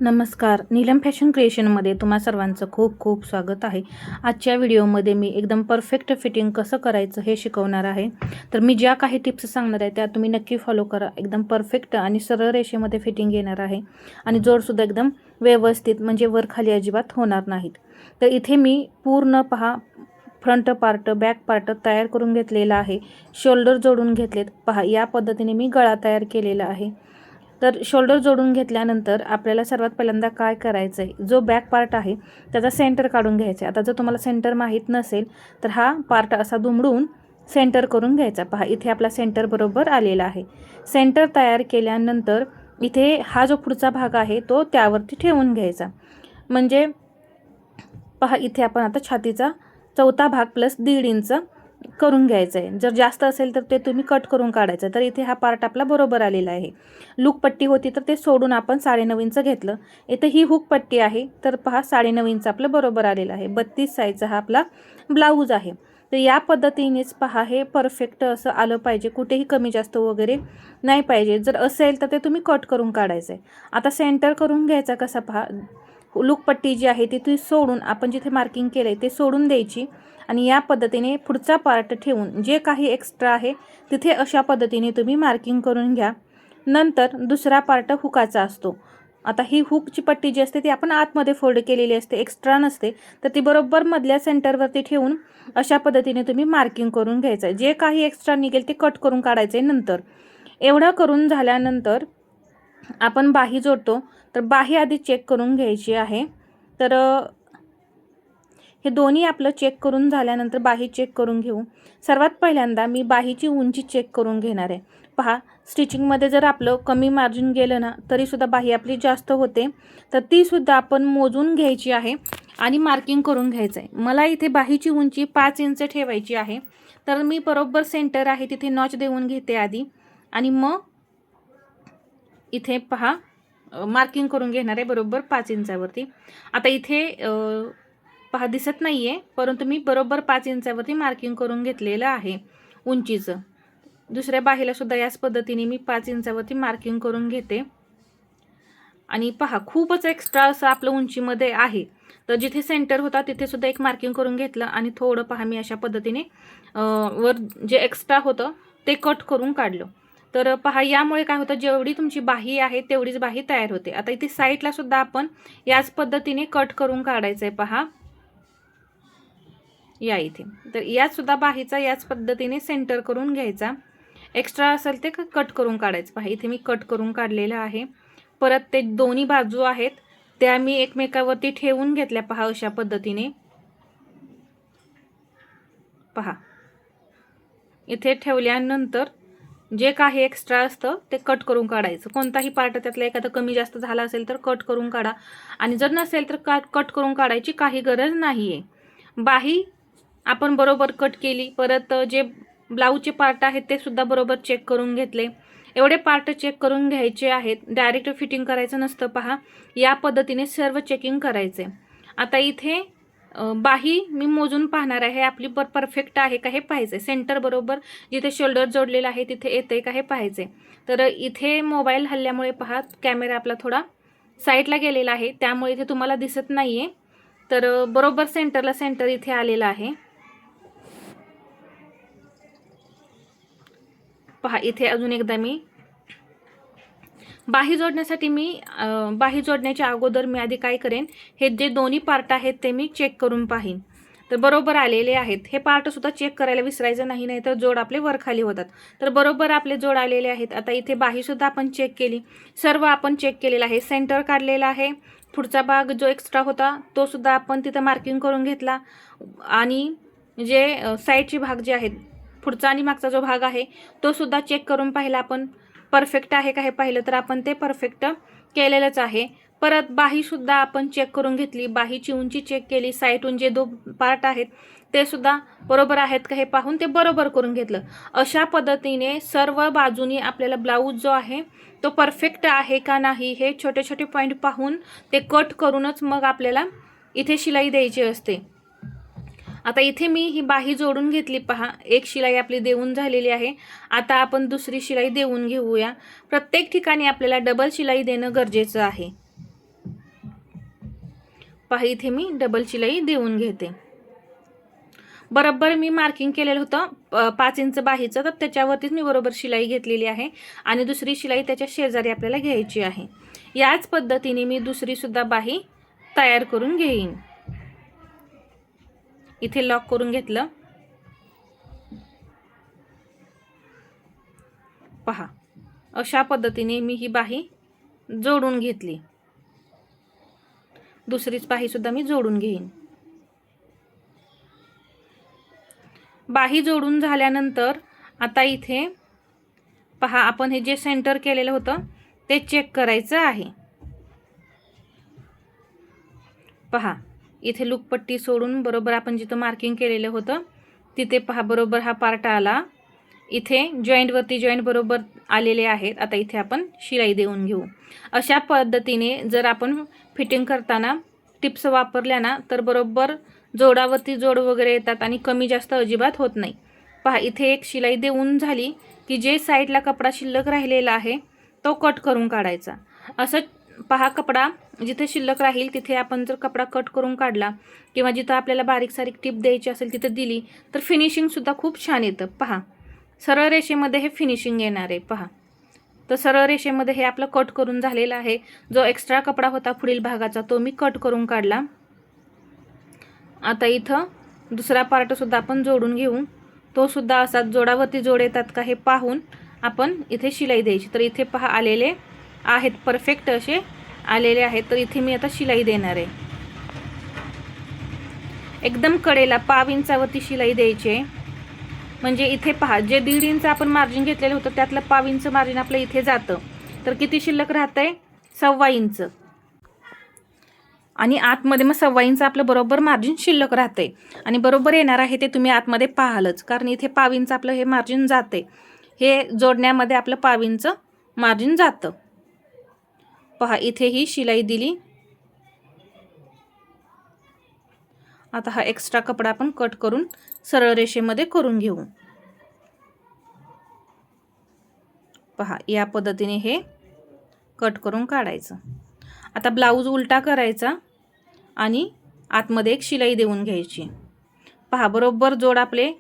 नमस्कार, नीलम फॅशन क्रिएशनमध्ये तुम्हा सर्वांचं खूप खूप स्वागत आहे। आजच्या व्हिडिओमध्ये मी एकदम परफेक्ट फिटिंग कसं करायचं हे शिकवणार आहे। तर मी ज्या काही टिप्स सांगणार आहे त्या तुम्ही नक्की फॉलो करा। एकदम परफेक्ट आणि सरळ रेषेमध्ये फिटिंग येणार आहे आणि जोडसुद्धा एकदम व्यवस्थित म्हणजे वर खाली अजिबात होणार नाहीत। तर इथे मी पूर्ण पहा फ्रंट पार्ट बॅक पार्ट तयार करून घेतलेला आहे। शोल्डर जोडून घेतलेत पहा, या पद्धतीने मी गळा तयार केलेला आहे। तर शोल्डर जोडून घेतल्यानंतर आपल्याला सर्वात पहिल्यांदा काय करायचं आहे, जो बॅक पार्ट आहे त्याचा सेंटर काढून घ्यायचा आहे। आता जर तुम्हाला सेंटर माहीत नसेल तर हा पार्ट असा दुमडून सेंटर करून घ्यायचा। पहा इथे आपला सेंटर बरोबर आलेला आहे। सेंटर तयार केल्यानंतर इथे हा जो पुढचा भाग आहे तो त्यावरती ठेवून घ्यायचा। म्हणजे पहा इथे आपण आता छातीचा चौथा भाग प्लस 1.5 इंच करून घ्यायचं आहे। जर जास्त असेल तर ते तुम्ही कट करून काढायचं। तर इथे हा पार्ट आपला बरोबर आलेला आहे। लूक पट्टी होती तर ते सोडून आपण 9.5 इंच घेतलं। इथे ही हुक पट्टी आहे तर पहा 9.5 इंच आपलं बरोबर आलेलं आहे। 32 साईजचा हा आपला ब्लाऊज आहे। तर या पद्धतीनेच पहा हे परफेक्ट असं आलं पाहिजे, कुठेही कमी जास्त वगैरे नाही पाहिजे। जर असेल तर ते तुम्ही कट करून काढायचं आहे। आता सेंटर करून घ्यायचा कसा पहा, लूक पट्टी जी आहे ती सोडून आपण जिथे मार्किंग केलंय ते सोडून द्यायची आणि या पद्धतीने पुढचा पार्ट ठेवून जे काही एक्स्ट्रा आहे तिथे अशा पद्धतीने तुम्ही मार्किंग करून घ्या। नंतर दुसरा पार्ट हुकाचा असतो। आता ही हुकची पट्टी जी असते ती आपण आतमध्ये फोल्ड केलेली असते, एक्स्ट्रा नसते। तर ती बरोबर मधल्या सेंटरवरती ठेवून अशा पद्धतीने तुम्ही मार्किंग करून घ्यायचं। जे काही एक्स्ट्रा निघेल ते कट करून काढायचे नंतर। एवढं करून झाल्यानंतर आपण बाही जोडतो, तर बाही आधी चेक करून घ्यायची आहे। तर हे दोन्ही आपलं चेक करून झाल्यानंतर बाही चेक करून घेऊ। सर्वात पहिल्यांदा मी बाहीची उंची चेक करून घेणार आहे। पहा स्टिचिंगमध्ये जर आपलं कमी मार्जिन गेलं ना तरीसुद्धा बाही आपली जास्त होते, तर तीसुद्धा आपण मोजून घ्यायची आहे आणि मार्किंग करून घ्यायचं आहे। मला इथे बाहीची उंची 5 इंच ठेवायची आहे। तर मी बरोबर सेंटर आहे तिथे नॉच देऊन घेते आधी आणि मग इथे पहा मार्किंग करून घेणार आहे बरोबर 5 इंचावरती। आता इथे पहा दिसत नाही आहे, परंतु मी बरोबर 5 इंचावरती मार्किंग करून घेतलेलं आहे उंचीचं। दुसऱ्या बाहीला सुद्धा याच पद्धतीने मी 5 इंचावरती मार्किंग करून घेते आणि पहा खूपच एक्स्ट्रा असं आपलं उंचीमध्ये आहे। तर जिथे सेंटर होता तिथे सुद्धा एक मार्किंग करून घेतलं आणि थोडं पहा मी अशा पद्धतीने वर जे एक्स्ट्रा होतं ते कट करून काढलं। तर पहा यामुळे काय होतं, जेवढी तुमची बाही आहे तेवढीच बाही तयार होते। आता इथे साईडला सुद्धा आपण याच पद्धतीने कट करून काढायचं आहे पहा या इथे। तर यात सुद्धा बाहीचा याच पद्धतीने सेंटर करून घ्यायचा। एक्स्ट्रा असेल ते कट करून काढायचं। पहा इथे मी कट करून काढलेलं आहे। परत ते दोन्ही बाजू आहेत त्या मी एकमेकावरती ठेवून घेतल्या पहा अशा पद्धतीने। पहा इथे ठेवल्यानंतर जे काही एक्स्ट्रा असतं ते कट करून काढायचं। कोणताही पार्ट त्यातला एखादा कमी जास्त झाला असेल तर कट करून काढा आणि जर नसेल तर कट करून काढायची काही गरज नाही आहे। बाही आपण बरोबर कट केली। परत जे ब्लाऊजचे पार्ट आहेत ते सुद्धा बरोबर चेक करून घेतले। एवढे पार्ट चेक करून घ्यायचे आहेत, डायरेक्ट फिटिंग करायचं नसतं। पहा या पद्धतीने सर्व चेकिंग करायचे। आता इथे बाही मी मोजून पाहणार आहे आपली परफेक्ट आहे का हे पाहायचे। सेंटर बरोबर जिथे शोल्डर जोडलेला आहे तिथे येते का हे पाहायचे। तर इथे मोबाईल हल्ल्यामुळे पहा कॅमेरा आपला थोडा साईडला गेलेला आहे त्यामुळे इथे तुम्हाला दिसत नाहीये। तर बरोबर सेंटरला सेंटर इथे आलेला आहे। पहा इथे अजून एकदा मी बाही जोडण्यासाठी बाही जोडण्याच्या अगोदर मी आधी काय करेन, हे जे दोन्ही पार्ट आहेत ते मी चेक करून पाहीन तर बरोबर आलेले आहेत। हे पार्ट सुद्धा चेक करायला विसरायचं नाही, नाही तर जोड आपले वर खाली होतात। तर बरोबर आपले जोड आलेले आहेत। आता इथे बाही सुद्धा आपण चेक केली, सर्व आपण चेक केलेलं आहे। सेंटर काढलेला आहे, पुढचा भाग जो एक्स्ट्रा होता तो सुद्धा आपण तिथं मार्किंग करून घेतला आणि जे साईडचे भाग जे आहेत पुढचा आणि मागचा जो भाग आहे तो सुद्धा चेक करून पाहिला आपण। परफेक्ट आहे का हे पाहिलं तर आपण ते परफेक्ट केलेलंच आहे। परत बाही सुद्धा आपण चेक करून घेतली, बाहीची उंची चेक केली, साईडून जे दो पार्ट आहेत ते सुद्धा बरोबर आहेत का हे पाहून ते बरोबर करून घेतलं। अशा पद्धतीने सर्व बाजूनी आपल्याला ब्लाऊज जो आहे तो परफेक्ट आहे का नाही हे छोटे छोटे पॉईंट पाहून ते कट करूनच मग आपल्याला इथे शिलाई द्यायची असते। आता इथे मी ही बाही जोडून घेतली पहा, एक शिलाई आपली देऊन झालेली आहे। आता आपण दुसरी शिलाई देऊन घेऊया। प्रत्येक ठिकाणी आपल्याला डबल शिलाई देणं गरजेचं आहे। पहा इथे मी डबल शिलाई देऊन घेते. बरोबर मी मार्किंग केलेलं होतं 5 इंच बाहीचं, तर त्याच्यावरतीच मी बरोबर शिलाई घेतलेली आहे आणि दुसरी शिलाई त्याच्या शेजारी आपल्याला घ्यायची आहे. याच पद्धतीने मी दुसरी सुद्धा बाही तयार करून घेईन. इथे लॉक करून घेतलं. पहा अशा पद्धतीने मी ही बाही जोडून घेतली. दुसरीच बाही सुद्धा मी जोडून घेईन. बाही जोडून झाल्यानंतर आता इथे पहा आपण हे जे सेंटर केलेलं होतं ते चेक करायचं आहे. पहा इथे लूकपट्टी सोडून बरोबर आपण जिथं मार्किंग केलेलं होतं तिथे पहा बरोबर हा पार्ट आला. इथे जॉईंटवरती जॉईंट बरोबर आलेले आहेत. आता इथे आपण शिलाई देऊन घेऊ. अशा पद्धतीने जर आपण फिटिंग करताना टिप्स वापरल्या ना तर बरोबर जोडावरती जोड वगैरे येतात आणि कमी जास्त अजिबात होत नाही. पहा इथे एक शिलाई देऊन झाली की जे साईडला कपडा शिल्लक राहिलेला आहे तो कट करून काढायचा. असं पहा कपडा जिथे शिल्लक राहील तिथे आपण जर कपडा कट करून काढला किंवा जिथं आपल्याला बारीक सारीक टिप द्यायची असेल तिथे दिली तर फिनिशिंगसुद्धा खूप छान येतं. पहा सरळ रेषेमध्ये हे फिनिशिंग येणार आहे. पहा तर सरळ रेषेमध्ये हे आपलं कट करून झालेलं आहे. जो एक्स्ट्रा कपडा होता पुढील भागाचा तो मी कट करून काढला. आता इथं दुसरा पार्टसुद्धा आपण जोडून घेऊ. तो सुद्धा असा जोडावरती जोड येतात का हे पाहून आपण इथे शिलाई द्यायची. तर इथे पहा आलेले आहेत, परफेक्ट असे आलेले आहेत. तर इथे मी आता शिलाई देणार आहे. एकदम कडेला 1/2 इंचावरती शिलाई द्यायची. म्हणजे इथे पहा जे 1.5 इंच आपण मार्जिन घेतलेलं होतं त्यातलं 1/2 इंच मार्जिन आपलं इथे जातं. तर किती शिल्लक राहतंय? 1/4 इंच. आणि आतमध्ये मग 1/4 इंच आपलं बरोबर मार्जिन शिल्लक राहते. आणि बरोबर येणार आहे ते तुम्ही आतमध्ये पाहालच, कारण इथे 1/2 इंच आपलं हे मार्जिन जाते. हे जोडण्यामध्ये आपलं 1/2 इंच मार्जिन जातं. पहा इथे ही शिलाई दिली. आता हा एक्स्ट्रा कपडा आपण कट करून सरळ रेषेमध्ये करून घेऊ. पहा या पद्धतीने हे कट करून काढायचं. आता ब्लाऊज उलटा करायचा आणि आतमध्ये एक शिलाई देऊन घ्यायची. पहा बरोबर जोड आपले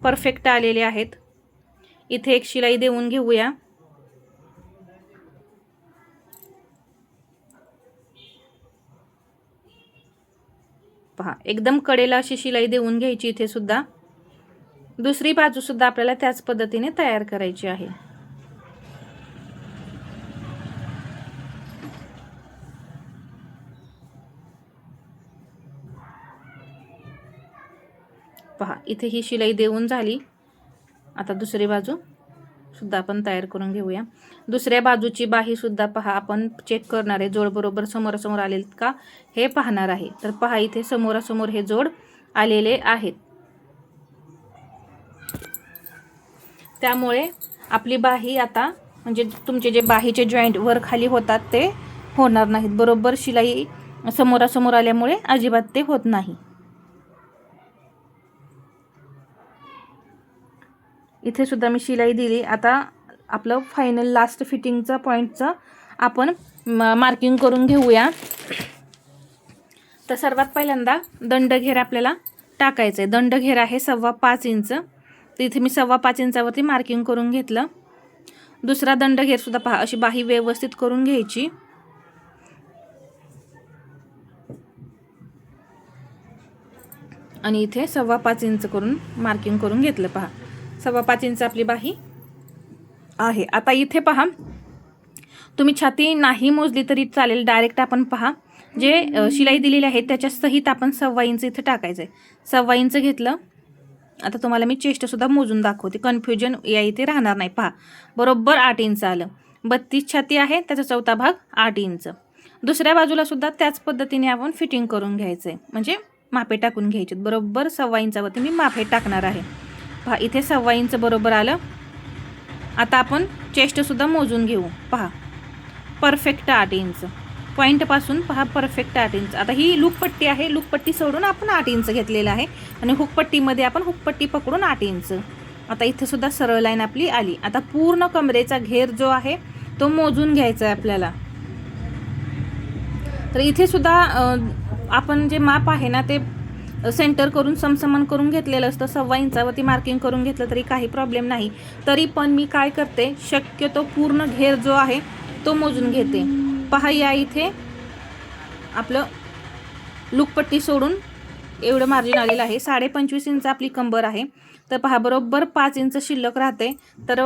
परफेक्ट आलेले आहेत. इथे एक शिलाई देऊन घेऊया. पहा एकदम कडेला अशी शिलाई देऊन घ्यायची. इथे सुद्धा दुसरी बाजू सुद्धा आपल्याला त्याच पद्धतीने तयार करायची आहे. पहा इथे ही शिलाई देऊन झाली. आता दुसरी बाजू सुद्धा आपण तयार करून घेऊया. दुसऱ्या बाजूची बाही सुद्धा पहा आपण चेक करणार आहे. जोड बरोबर समोरासमोर आलेत का हे पाहणार आहे. तर पहा इथे समोरासमोर हे जोड आलेले आहेत. त्यामुळे आपली बाही आता म्हणजे तुमचे जे बाहीचे जॉईंट वर खाली होतात ते होणार नाहीत. बरोबर शिलाई समोरासमोर आल्यामुळे अजिबात ते होत नाही. इथे सुद्धा मी शिलाई दिली. आता आपलं फायनल लास्ट फिटिंगचा पॉईंटचं आपण मार्किंग करून घेऊया. तर सर्वात पहिल्यांदा दंडघेर आपल्याला टाकायचं आहे. दंडघेर आहे 5.25 इंच. तर इथे मी 5.25 इंचावरती मार्किंग करून घेतलं. दुसरा दंडघेर सुद्धा पहा अशी बाही व्यवस्थित करून घ्यायची. आणि इथे 5.25 इंच करून मार्किंग करून घेतलं. पहा 5.25 इंच आपली बाही आहे. आता इथे पहा तुम्ही छाती नाही मोजली तरी चालेल. डायरेक्ट आपण पहा जे शिलाई दिलेली आहे त्याच्या सहित आपण 1.25 इंच इथे टाकायचं आहे. 1.25 इंच घेतलं. आता तुम्हाला मी चेस्टसुद्धा मोजून दाखवते, कन्फ्युजन या इथे राहणार नाही. पहा बरोबर 8 इंच आलं. 32 छाती आहे, त्याचा चौथा भाग 8 इंच. दुसऱ्या बाजूला सुद्धा त्याच पद्धतीने आपण फिटिंग करून घ्यायचं आहे. म्हणजे मापे टाकून घ्यायचे. बरोबर 1.25 इंचावरती मी मापे टाकणार आहे. पहा इथे 1.25 इंच बरोबर आलं. आता आपण चेस्टसुद्धा मोजून घेऊ. पहा परफेक्ट 8 इंच. पॉईंटपासून पहा परफेक्ट 8 इंच. आता ही लूकपट्टी आहे. लूकपट्टी सोडून आपण 8 इंच घेतलेलं आहे आणि हुकपट्टीमध्ये आपण हुकपट्टी पकडून 8 इंच. आता इथे सुद्धा सरळ लाईन आपली आली. आता पूर्ण कमरेचा घेर जो आहे तो मोजून घ्यायचा आहे आपल्याला. तर इथे सुद्धा आपण जे माप आहे ना ते सेंटर करून समसमान करून घेतलेलं असतं, 1.25 इंचावरती मार्किंग करून घेतलं तरी काही प्रॉब्लेम नाही. तरी पण मी काय करते, शक्यतो पूर्ण घेर जो आहे तो मोजून घेते. पहा, या इथे आपलं लुकपट्टी सोडून एवढं मार्जिन आलेलं आहे. 25.5 इंच आपली कंबर आहे. तर पहा, बरोबर 5 इंच शिल्लक राहते, तर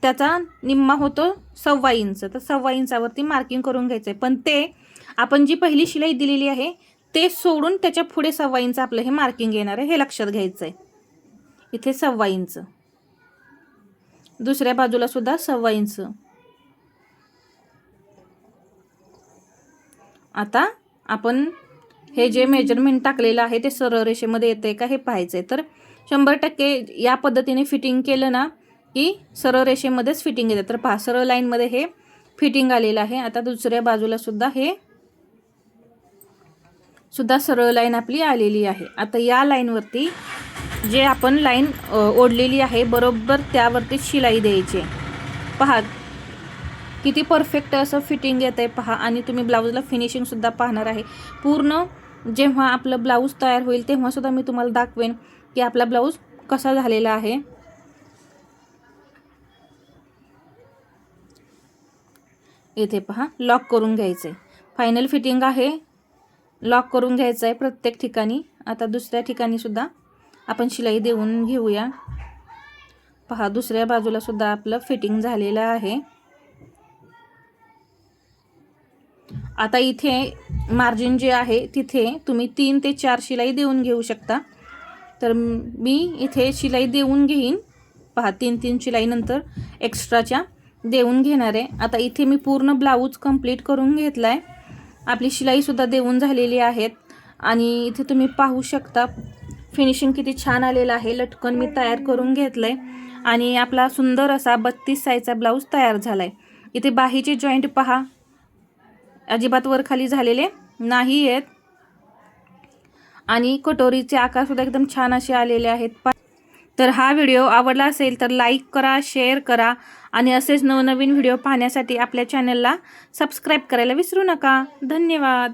त्याचा निम्मा होतो 1.25 इंच. तर 1.25 इंचावरती मार्किंग करून घ्यायचं आहे. पण ते आपण जी पहिली शिलाई दिलेली आहे ते सोडून त्याच्या पुढे 1.25 इंच आपलं हे मार्किंग येणार आहे, हे लक्षात घ्यायचं आहे. इथे 1.25 इंच, दुसऱ्या बाजूला सुद्धा 1.25 इंच. आता आपण हे जे मेजरमेंट टाकलेलं आहे ते सरळ रेषेमध्ये येते का हे पाहायचं आहे. तर 100% या पद्धतीने फिटिंग केलं ना की सरळ रेषेमध्येच फिटिंग येते. तर पहा, सरळ लाईनमध्ये हे फिटिंग आलेलं आहे. आता दुसऱ्या बाजूला सुद्धा हे सुद्धा सरळ लाईन आपली आलेली आहे. आता या लाईनवरती जे आपण लाईन ओढलेली आहे बरोबर त्यावरती शिलाई द्यायची. पहा किती परफेक्ट असं फिटिंग येत आहे पहा. आणि तुम्ही ब्लाऊजला फिनिशिंगसुद्धा पाहणार आहे. पूर्ण जेव्हा आपलं ब्लाऊज तयार होईल तेव्हासुद्धा मी तुम्हाला दाखवेन की आपला ब्लाऊज कसा झालेला आहे. इथे पहा, लॉक करून घ्यायचं आहे. फायनल फिटिंग आहे, लॉक करून घ्यायचं आहे प्रत्येक ठिकाणी. आता दुसऱ्या ठिकाणी सुद्धा आपण शिलाई देऊन घेऊया. पहा, दुसऱ्या बाजूला सुद्धा आपलं फिटिंग झालेलं आहे. आता इथे मार्जिन जे आहे तिथे तुम्ही 3 ते 4 शिलाई देऊन घेऊ शकता. तर मी इथे शिलाई देऊन घेईन. पहा, 3 शिलाई नंतर एक्स्ट्राच्या देऊन घेणार आहे. आता इथे मी पूर्ण ब्लाऊज कंप्लीट करून घेतला आहे. आपली शिलाईसुद्धा देऊन झालेली आहेत. आणि इथे तुम्ही पाहू शकता फिनिशिंग किती छान आलेलं आहे. लटकन मी तयार करून घेतलं आहे आणि आपला सुंदर असा 32 साईजचा ब्लाऊज तयार झाला आहे. इथे बाहीचे जॉईंट पहा, अजिबात वर खाली झालेले नाही आहेत. आणि कटोरीचे आकारसुद्धा एकदम छान असे आलेले आहेत. तर हा व्हिडिओ आवडला असेल तर लाईक करा, शेअर करा आणि असेच नवनवीन व्हिडिओ पाहण्यासाठी आपल्या चॅनलला सबस्क्राईब करायला विसरू नका. धन्यवाद.